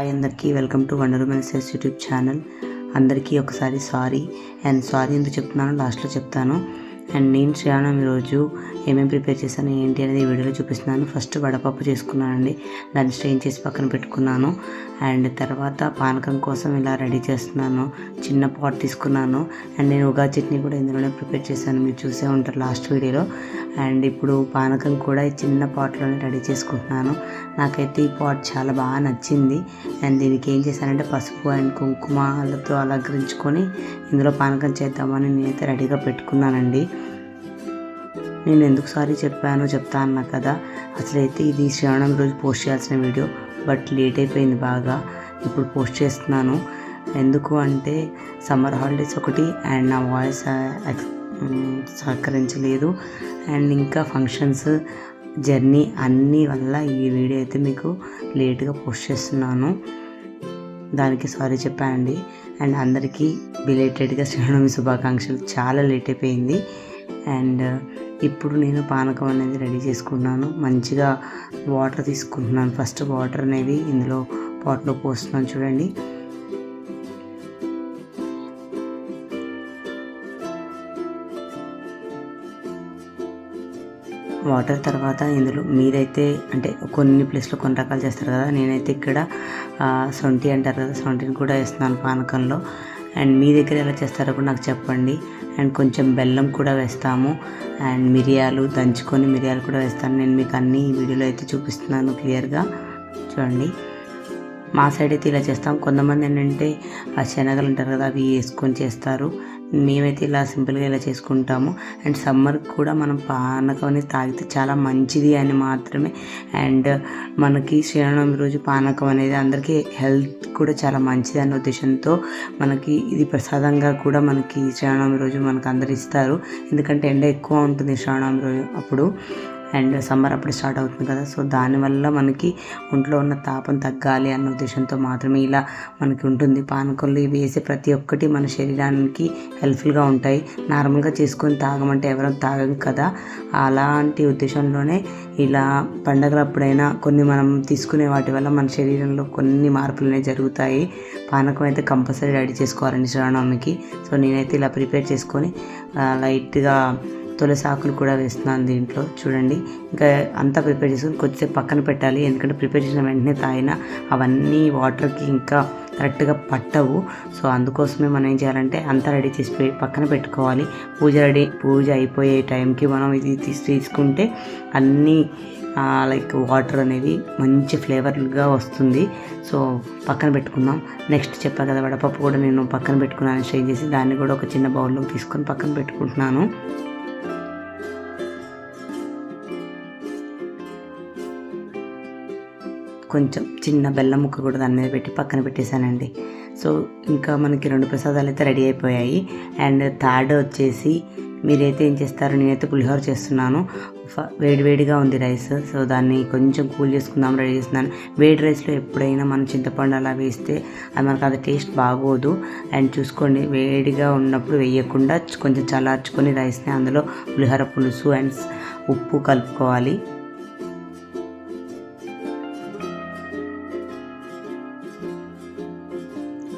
Hi అందరికీ welcome to wonder women cells YouTube channel. అందరికీ ఒకసారి సారీ ఎందుకు చెప్తున్నానో లాస్ట్లో చెప్తాను. అండ్ నేను శ్రీరామనవమి రోజు ఏమేమి ప్రిపేర్ చేశాను ఏంటి అనేది ఈ వీడియోలో చూపిస్తున్నాను. ఫస్ట్ వడపప్పు చేసుకున్నానండి, దాన్ని స్ట్రెయిన్ చేసి పక్కన పెట్టుకున్నాను. అండ్ తర్వాత పానకం కోసం ఇలా రెడీ చేస్తున్నాను. చిన్న పాట్ తీసుకున్నాను. అండ్ నేను ఉగాది చట్నీ కూడా ఇందులోనే ప్రిపేర్ చేశాను, మీరు చూసే ఉంటారు లాస్ట్ వీడియోలో. అండ్ ఇప్పుడు పానకం కూడా ఈ చిన్న పాట్లోనే రెడీ చేసుకుంటున్నాను. నాకైతే ఈ పాట్ చాలా బాగా నచ్చింది. అండ్ దీనికి ఏం చేశానంటే పసుపు అండ్ కుంకుమలతో అలంకరించుకొని ఇందులో పానకం చేద్దామని నేనైతే రెడీగా పెట్టుకున్నానండి. నేను ఎందుకు సారీ చెప్తా అన్నా కదా, అసలైతే ఇది శ్రావణం రోజు పోస్ట్ చేయాల్సిన వీడియో, బట్ లేట్ అయిపోయింది బాగా. ఇప్పుడు పోస్ట్ చేస్తున్నాను. ఎందుకు అంటే సమ్మర్ హాలిడేస్ ఒకటి, అండ్ నా వాయిస్ సహకరించలేదు, అండ్ ఇంకా ఫంక్షన్స్ జర్నీ అన్నీ వల్ల ఈ వీడియో అయితే మీకు లేట్గా పోస్ట్ చేస్తున్నాను. దానికి సారీ చెప్పానండి. అండ్ అందరికీ బిలేటెడ్గా శ్రీరామనవమి శుభాకాంక్షలు. చాలా లేట్ అయిపోయింది. అండ్ ఇప్పుడు నేను పానకం అనేది రెడీ చేసుకుంటున్నాను. మంచిగా వాటర్ తీసుకుంటున్నాను. ఫస్ట్ వాటర్ అనేవి ఇందులో పాట్లో పోస్తున్నాను చూడండి. వాటర్ తర్వాత ఇందులో మీరైతే అంటే కొన్ని ప్లేస్లో కొన్ని రకాలు చేస్తారు కదా, నేనైతే ఇక్కడ సొంటి అంటారు కదా, సొంటిని కూడా వేస్తున్నాను పానకంలో. అండ్ మీ దగ్గర ఎలా చేస్తారో కూడా నాకు చెప్పండి. అండ్ కొంచెం బెల్లం కూడా వేస్తాము. అండ్ మిరియాలు దంచుకొని మిరియాలు కూడా వేస్తాను. నేను మీకు అన్ని వీడియోలో అయితే చూపిస్తున్నాను క్లియర్గా చూడండి. మా సైడ్ అయితే ఇలా చేస్తాం. కొంతమంది ఏంటంటే ఆ శనగలు ఉంటారు కదా, అవి వేసుకొని చేస్తారు. మేమైతే ఇలా సింపుల్గా ఇలా చేసుకుంటాము. అండ్ సమ్మర్కి కూడా మనం పానకం అనేది తాగితే చాలా మంచిది అని మాత్రమే. అండ్ మనకి శ్రీరామనవమి రోజు పానకం అనేది అందరికీ హెల్త్ కూడా చాలా మంచిది అనే ఉద్దేశంతో మనకి ఇది ప్రసాదంగా కూడా మనకి శ్రీరామనవమి రోజు మనకు అందరు ఇస్తారు. ఎందుకంటే ఎండ ఎక్కువ ఉంటుంది శ్రీరామనవమి రోజు అప్పుడు, అండ్ సమ్మర్ అప్పుడు స్టార్ట్ అవుతుంది కదా. సో దానివల్ల మనకి ఒంట్లో ఉన్న తాపం తగ్గాలి అన్న ఉద్దేశంతో మాత్రమే ఇలా మనకి ఉంటుంది. పానకంలో ఇవి వేసే ప్రతి ఒక్కటి మన శరీరానికి హెల్ప్ఫుల్గా ఉంటాయి. నార్మల్గా చేసుకొని తాగమంటే ఎవరో తాగం కదా, అలాంటి ఉద్దేశంలోనే ఇలా పండగలప్పుడైనా కొన్ని మనం తీసుకునే వాటి వల్ల మన శరీరంలో కొన్ని మార్పులు అనేవి జరుగుతాయి. పానకం అయితే కంపల్సరీ రెడీ చేసుకోవాలండి శ్రీరామనవమికి. సో నేనైతే ఇలా ప్రిపేర్ చేసుకొని లైట్గా తులసి ఆకులు కూడా వేస్తున్నాను దీంట్లో చూడండి. ఇంకా అంతా ప్రిపేర్ చేసుకొని కొద్దిసేపు పక్కన పెట్టాలి. ఎందుకంటే ప్రిపేర్ చేసిన వెంటనే తాగినా అవన్నీ వాటర్కి ఇంకా కరెక్ట్గా పట్టవు. సో అందుకోసమే మనం ఏం చేయాలంటే అంతా రెడీ చేసి పక్కన పెట్టుకోవాలి. పూజ అయిపోయే టైంకి మనం ఇది తీసుకుంటే అన్నీ లైక్ వాటర్ అనేది మంచి ఫ్లేవర్గా వస్తుంది. సో పక్కన పెట్టుకుందాం. నెక్స్ట్ చెప్పా కదా, వడపప్పు కూడా నేను పక్కన పెట్టుకున్నాను స్ట్రెయిన్ చేసి. దాన్ని కూడా ఒక చిన్న బౌల్లో తీసుకొని పక్కన పెట్టుకుంటున్నాను. కొంచెం చిన్న బెల్లం ముక్క కూడా దాని మీద పెట్టి పక్కన పెట్టేశానండి. సో ఇంకా మనకి 2 ప్రసాదాలు అయితే రెడీ అయిపోయాయి. అండ్ థర్డ్ వచ్చేసి మీరైతే ఏం చేస్తారు, నేనైతే పులిహోర చేస్తున్నాను. వేడివేడిగా ఉంది రైస్, సో దాన్ని కొంచెం కూల్ చేసుకుందాం రెడీ చేస్తున్నాను. వేడి రైస్లో ఎప్పుడైనా మనం చింతపండు అలా వేస్తే అది మనకు అది టేస్ట్ బాగోదు. అండ్ చూసుకోండి, వేడిగా ఉన్నప్పుడు వేయకుండా కొంచెం చల్లార్చుకొని రైస్ని అందులో పులిహోర పులుసు అండ్ ఉప్పు కలుపుకోవాలి.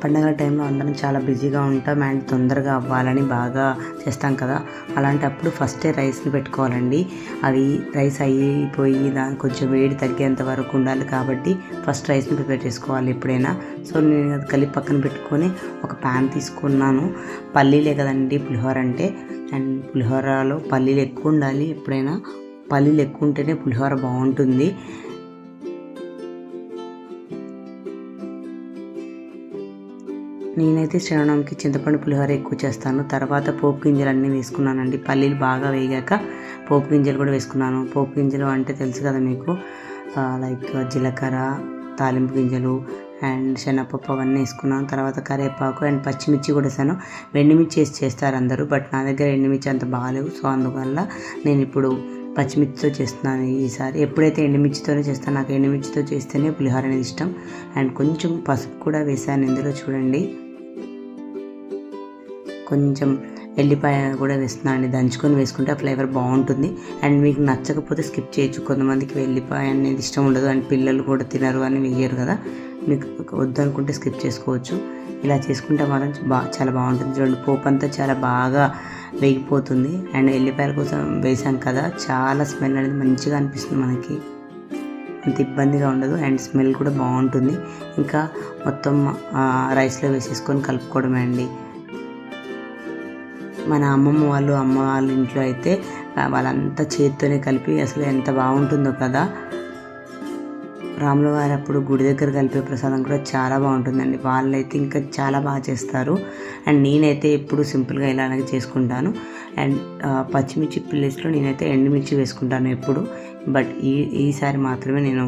పండగల టైంలో అందరం చాలా బిజీగా ఉంటాం అండ్ తొందరగా అవ్వాలని బాగా చేస్తాం కదా. అలాంటప్పుడు ఫస్టే రైస్ని పెట్టుకోవాలండి. అవి రైస్ అయిపోయి దాని కొంచెం వేడి తగ్గేంత వరకు ఉండాలి కాబట్టి ఫస్ట్ రైస్ని ప్రిపేర్ చేసుకోవాలి ఎప్పుడైనా. సో నేను అది కలిపి పక్కన పెట్టుకొని ఒక ప్యాన్ తీసుకున్నాను. పల్లీలే కదండి పులిహోర అంటే, అండ్ పులిహోరలో పల్లీలు ఎక్కువ ఉండాలి. ఎప్పుడైనా పల్లీలు ఎక్కువ ఉంటేనే పులిహోర బాగుంటుంది. నేనైతే శ్రీరామనవమికి చింతపండు పులిహోర ఎక్కువ చేస్తాను. తర్వాత పోపు గింజలు అన్నీ వేసుకున్నానండి. పల్లీలు బాగా వేగాక పోపు గింజలు కూడా వేసుకున్నాను. పోపు గింజలు అంటే తెలుసు కదా మీకు, లైక్ జీలకర్ర, తాలింపు గింజలు అండ్ శనగపప్పు అవన్నీ వేసుకున్నాను. తర్వాత కరివేపాకు అండ్ పచ్చిమిర్చి కూడా వేసాను. ఎండుమిర్చి వేసి చేస్తారు అందరూ, బట్ నా దగ్గర ఎండుమిర్చి అంత బాగాలేవు. సో అందువల్ల నేను ఇప్పుడు పచ్చిమిర్చితో చేస్తున్నాను ఈసారి. ఎప్పుడైతే ఎండుమిర్చితోనే చేస్తాను, నాకు ఎండుమిర్చితో చేస్తేనే పులిహోర అనేది ఇష్టం. అండ్ కొంచెం పసుపు కూడా వేసాను ఇందులో చూడండి. కొంచెం ఎల్లిపాయ కూడా వేస్తున్నాను అండి, దంచుకొని వేసుకుంటే ఆ ఫ్లేవర్ బాగుంటుంది. అండ్ మీకు నచ్చకపోతే స్కిప్ చేయొచ్చు, కొంతమందికి ఎల్లిపాయ అనేది ఇష్టం ఉండదు అండ్ పిల్లలు కూడా తినరు అని వేయరు కదా, మీకు వద్దనుకుంటే స్కిప్ చేసుకోవచ్చు. ఇలా చేసుకుంటే మాత్రం చాలా బాగుంటుంది. చూడండి పోపు అంతా చాలా బాగా వేగిపోతుంది అండ్ ఎల్లిపాయల కోసం వేసాం కదా, చాలా స్మెల్ అనేది మంచిగా అనిపిస్తుంది మనకి, అంత ఇబ్బందిగా ఉండదు అండ్ స్మెల్ కూడా బాగుంటుంది. ఇంకా మొత్తం రైస్లో వేసేసుకొని కలుపుకోవడమే అండి. మన అమ్మ వాళ్ళ ఇంట్లో అయితే వాళ్ళంతా చేతితోనే కలిపి అసలు ఎంత బాగుంటుందో కదా. రాముల వారు అప్పుడు గుడి దగ్గర కలిపే ప్రసాదం కూడా చాలా బాగుంటుందండి, వాళ్ళైతే ఇంకా చాలా బాగా చేస్తారు. అండ్ నేనైతే ఎప్పుడు సింపుల్గా ఇలానే చేసుకుంటాను. అండ్ పచ్చిమిర్చి ప్లేస్లో నేనైతే ఎండుమిర్చి వేసుకుంటాను ఎప్పుడు, బట్ ఈసారి మాత్రమే నేను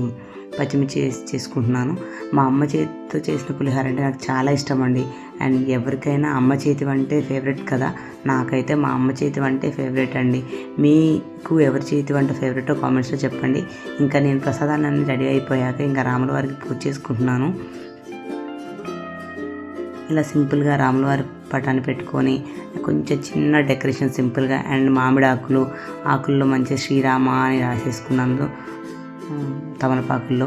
పచ్చిమిర్చి వేసి చేసుకుంటున్నాను. మా అమ్మ చేతితో చేసిన పులిహోర అంటే నాకు చాలా ఇష్టం అండి. అండ్ ఎవరికైనా అమ్మ చేతి వంటే ఫేవరెట్ కదా, నాకైతే మా అమ్మ చేతి వంటే ఫేవరెట్ అండి. మీకు ఎవరి చేతి వంట ఫేవరెటో కామెంట్స్లో చెప్పండి. ఇంకా నేను ప్రసాదాన్ని రెడీ అయిపోయాక ఇంకా రాముల వారికి పూజ చేసుకుంటున్నాను. ఇలా సింపుల్గా రాముల వారి పటాన్ని పెట్టుకొని కొంచెం చిన్న డెకరేషన్ సింపుల్గా అండ్ మామిడి ఆకుల్లో మంచిగా శ్రీరామ అని రాసేసుకున్నాను తమలపాకుల్లో.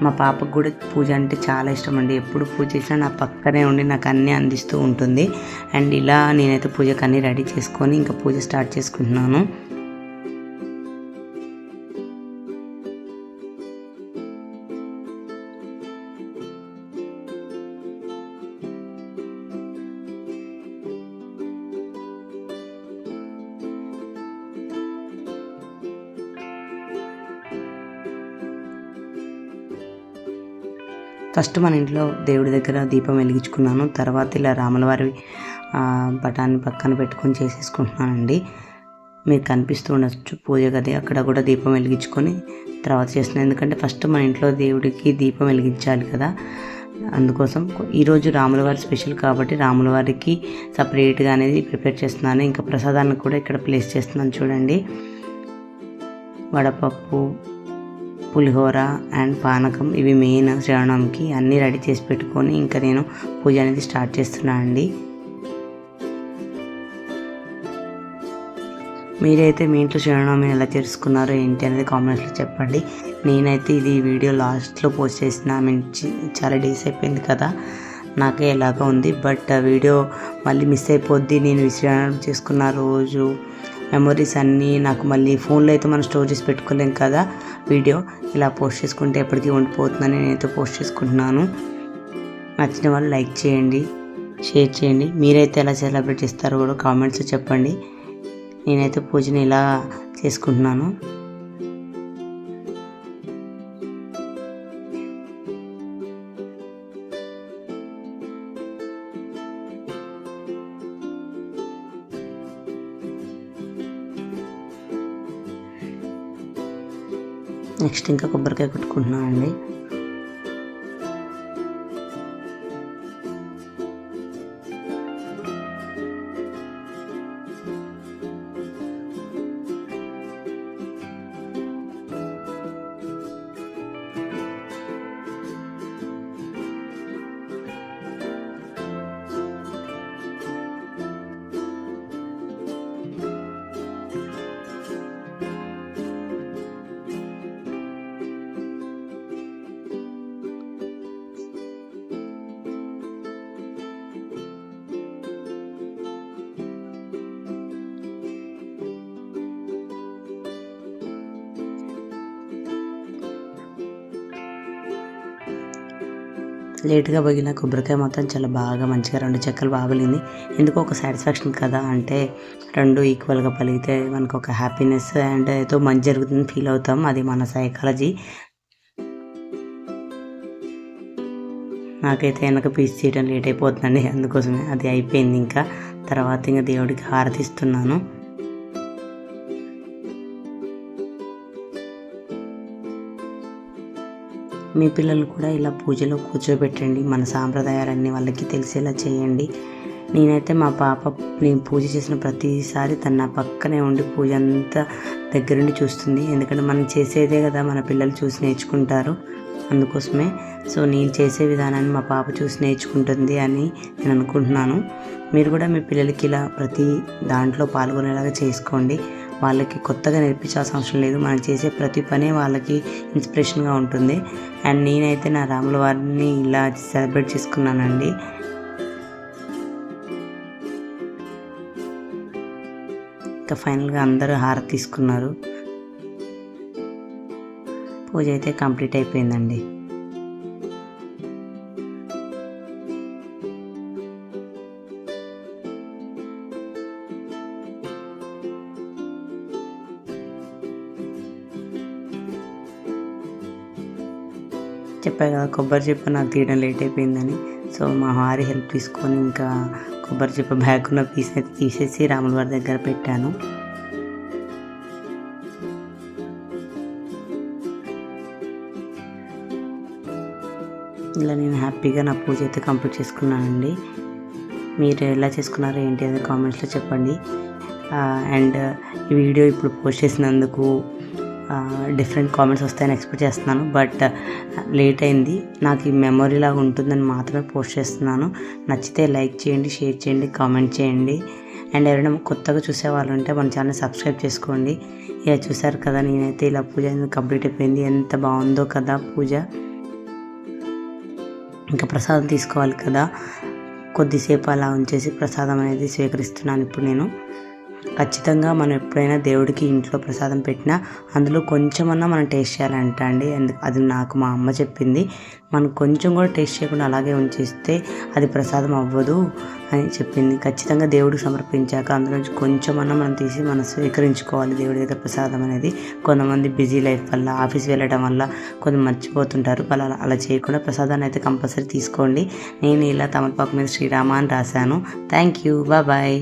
మా పాపకు కూడా పూజ అంటే చాలా ఇష్టం అండి, ఎప్పుడు పూజ చేసినా నా పక్కనే ఉండి నాకు అన్నీ అందిస్తూ ఉంటుంది. అండ్ ఇలా నేనైతే పూజకు అన్నీ రెడీ చేసుకొని ఇంకా పూజ స్టార్ట్ చేసుకుంటున్నాను. ఫస్ట్ మన ఇంట్లో దేవుడి దగ్గర దీపం వెలిగించుకున్నాను, తర్వాత ఇలా రాములవారి పటాన్ని పక్కన పెట్టుకొని చేసేసుకుంటున్నానండి. మీకు కనిపిస్తూ ఉండొచ్చు పూజ గది, అక్కడ కూడా దీపం వెలిగించుకొని తర్వాత చేస్తున్నాను. ఎందుకంటే ఫస్ట్ మన ఇంట్లో దేవుడికి దీపం వెలిగించాలి కదా, అందుకోసం. ఈరోజు రాములవారి స్పెషల్ కాబట్టి రాములవారికి సపరేట్గా అనేది ప్రిపేర్ చేస్తున్నాను. ఇంకా ప్రసాదాన్ని కూడా ఇక్కడ ప్లేస్ చేస్తున్నాను చూడండి. వడపప్పు, పులిహోర అండ్ పానకం ఇవి మెయిన్ శ్రవణంకి, అన్నీ రెడీ చేసి పెట్టుకొని ఇంకా నేను పూజ అనేది స్టార్ట్ చేస్తున్నాను అండి. మీరైతే మీ ఇంట్లో శ్రవణం ఎలా చేసుకున్నారో ఏంటి అనేది కామెంట్స్లో చెప్పండి. నేనైతే ఇది వీడియో లాస్ట్లో పోస్ట్ చేసిన, చాలా డేస్ అయిపోయింది కదా, నాకే ఎలాగో ఉంది. బట్ వీడియో మళ్ళీ మిస్ అయిపోద్ది, నేను శ్రవణం చేసుకున్న రోజు మెమొరీస్ అన్నీ నాకు మళ్ళీ ఫోన్లో అయితే మనం స్టోర్ చేసి పెట్టుకోలేం కదా. వీడియో ఇలా పోస్ట్ చేసుకుంటే ఎప్పటికీ ఉండిపోతుందని నేనైతే పోస్ట్ చేసుకుంటున్నాను. నచ్చిన వాళ్ళు లైక్ చేయండి, షేర్ చేయండి. మీరైతే ఎలా సెలబ్రేట్ చేస్తారో కూడా కామెంట్స్లో చెప్పండి. నేనైతే పూజని ఇలా చేసుకుంటున్నాను. నెక్స్ట్ ఇంకా కొబ్బరికాయ కొట్టుకుంటున్నానండి. లేట్గా పగిలిన కొబ్బరికాయ మొత్తం చాలా బాగా మంచిగా 2 చెక్కలు బాగా పగిలింది. ఎందుకో ఒక సాటిస్ఫాక్షన్ కదా, అంటే 2 ఈక్వల్గా పలిగితే మనకు ఒక హ్యాపీనెస్ అండ్ ఏదో మంచి జరుగుతుందని ఫీల్ అవుతాం, అది మన సైకాలజీ. నాకైతే వెనక పీస్ చేయడం లేట్ అయిపోతుందండి, అందుకోసమే అది అయిపోయింది. ఇంకా తర్వాత ఇంకా దేవుడికి హారతిస్తున్నాను. మీ పిల్లలు కూడా ఇలా పూజలో కూర్చోబెట్టండి, మన సాంప్రదాయాలన్నీ వాళ్ళకి తెలిసేలా చేయండి. నేనైతే మా పాప నేను పూజ చేసిన ప్రతిసారి తన నా పక్కనే ఉండి పూజ అంతా దగ్గరుండి చూస్తుంది. ఎందుకంటే మనం చేసేదే కదా మన పిల్లలు చూసి నేర్చుకుంటారు. అందుకోసమే. సో నేను చేసే విధానాన్ని మా పాప చూసి నేర్చుకుంటుంది అని నేను అనుకుంటున్నాను. మీరు కూడా మీ పిల్లలకి ఇలా ప్రతి దాంట్లో పాల్గొనేలాగా చేసుకోండి. వాళ్ళకి కొత్తగా నేర్పించాల్సిన అవసరం లేదు. మనం చేసే ప్రతి పని వాళ్ళకి ఇన్స్పిరేషన్గా ఉంటుంది. అండ్ నేనైతే నా రాముల వారిని ఇలా సెలబ్రేట్ చేసుకున్నానండి. ఇంకా ఫైనల్గా అందరూ హారతి తీసుకున్నారు. పూజ అయితే కంప్లీట్ అయిపోయిందండి. చెప్పా కదా కొబ్బరి చిప్ప నాకు తీయడం లేట్ అయిపోయిందని. సో మా వారి హెల్ప్ తీసుకొని ఇంకా కొబ్బరి చిప్ప బ్యాగ్ ఉన్న పీస్ అయితే తీసేసి రాముల వారి దగ్గర పెట్టాను. ఇలా నేను హ్యాపీగా నా పూజ అయితే కంప్లీట్ చేసుకున్నానండి. మీరు ఎలా చేసుకున్నారో ఏంటి అనేది కామెంట్స్లో చెప్పండి. అండ్ ఈ వీడియో ఇప్పుడు పోస్ట్ చేసినందుకు డిఫరెంట్ కామెంట్స్ వస్తాయని ఎక్స్పెక్ట్ చేస్తున్నాను. బట్ లేట్ అయింది. నాకు ఈ మెమొరీ లాగా ఉంటుందని మాత్రమే పోస్ట్ చేస్తున్నాను. నచ్చితే లైక్ చేయండి, షేర్ చేయండి, కామెంట్ చేయండి. అండ్ ఎవరైనా కొత్తగా చూసేవాళ్ళు ఉంటే మన ఛానల్ సబ్స్క్రైబ్ చేసుకోండి. ఇక చూసారు కదా, నేనైతే ఇలా పూజ కంప్లీట్ అయిపోయింది. ఎంత బాగుందో కదా పూజ. ఇంకా ప్రసాదం తీసుకోవాలి కదా, కొద్దిసేపు అలా ఉంచేసి ప్రసాదం అనేది స్వీకరిస్తున్నాను ఇప్పుడు నేను. ఖచ్చితంగా మనం ఎప్పుడైనా దేవుడికి ఇంట్లో ప్రసాదం పెట్టినా అందులో కొంచెమన్నా మనం టేస్ట్ చేయాలంట అండి. అది నాకు మా అమ్మ చెప్పింది. మనం కొంచెం కూడా టేస్ట్ చేయకుండా అలాగే ఉంచేస్తే అది ప్రసాదం అవ్వదు అని చెప్పింది. ఖచ్చితంగా దేవుడికి సమర్పించాక అందులో నుంచి కొంచెమన్నా మనం తీసి మనం స్వీకరించుకోవాలి దేవుడి దగ్గర ప్రసాదం అనేది. కొంతమంది బిజీ లైఫ్ వల్ల, ఆఫీస్ వెళ్ళడం వల్ల కొంత మర్చిపోతుంటారు. అలా చేయకుండా ప్రసాదాన్ని అయితే కంపల్సరీ తీసుకోండి. నేను ఇలా తమలపాకు మీద శ్రీరామ అని రాశాను. Thank you, bye.